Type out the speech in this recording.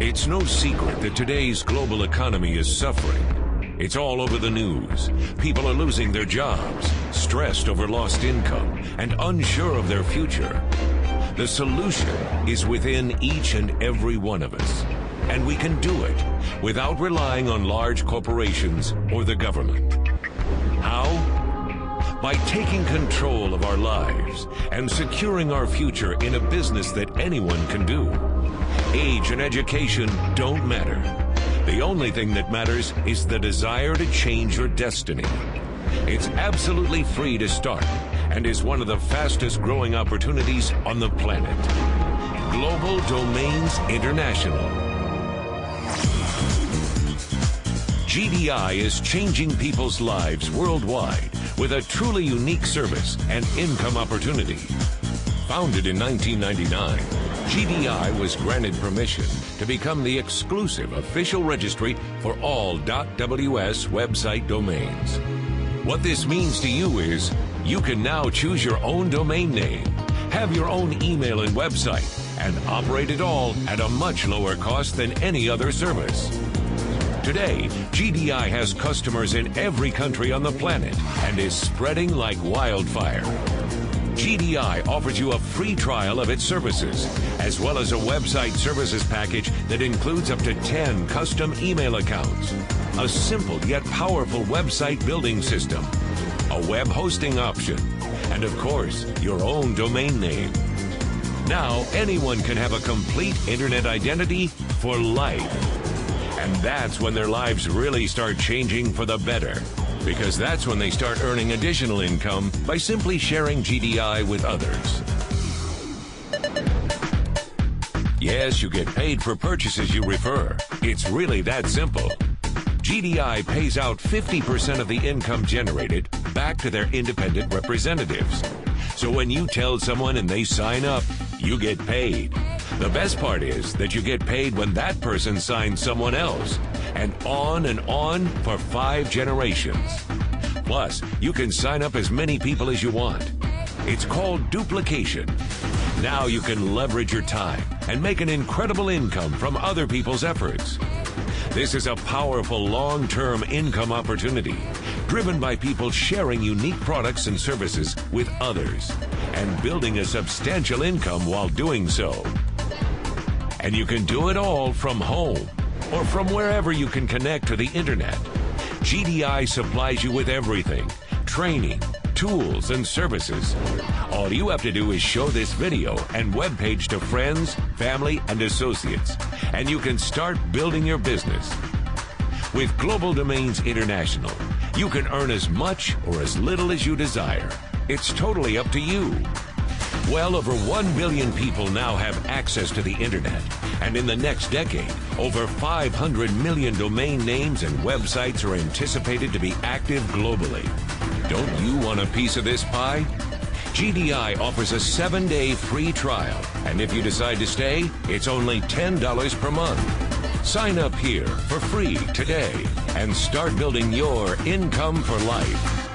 It's no secret that today's global economy is suffering. It's all over the news. People are losing their jobs, stressed over lost income, and unsure of their future. The solution is within each and every one of us. And we can do it without relying on large corporations or the government. How? By taking control of our lives and securing our future in a business that anyone can do. Age and education don't matter. The only thing that matters is the desire to change your destiny. It's absolutely free to start and is one of the fastest growing opportunities on the planet. Global Domains International. GDI is changing people's lives worldwide with a truly unique service and income opportunity. Founded in 1999, GDI was granted permission to become the exclusive official registry for all .ws website domains. What this means to you is you can now choose your own domain name, have your own email and website, and operate it all at a much lower cost than any other service. Today, GDI has customers in every country on the planet and is spreading like wildfire. GDI offers you a free trial of its services, as well as a website services package that includes up to 10 custom email accounts, a simple yet powerful website building system, a web hosting option, and of course, your own domain name. Now, anyone can have a complete internet identity for life. And that's when their lives really start changing for the better, because that's when they start earning additional income by simply sharing GDI with others. Yes, you get paid for purchases you refer. It's really that simple. GDI pays out 50% of the income generated back to their independent representatives. So when you tell someone and they sign up, you get paid. The best part is that you get paid when that person signs someone else, and on for 5 generations. Plus, you can sign up as many people as you want. It's called duplication. Now you can leverage your time and make an incredible income from other people's efforts. This is a powerful long-term income opportunity driven by people sharing unique products and services with others and building a substantial income while doing so. And you can do it all from home or from wherever you can connect to the internet. GDI supplies you with everything: training, tools, and services. All you have to do is show this video and webpage to friends, family, and associates, and you can start building your business. With Global Domains International, you can earn as much or as little as you desire. It's totally up to you. Well over 1 billion people now have access to the internet, and in the next decade, over 500 million domain names and websites are anticipated to be active globally. Don't you want a piece of this pie? GDI offers a 7-day free trial, and if you decide to stay, it's only $10 per month. Sign up here for free today and start building your income for life.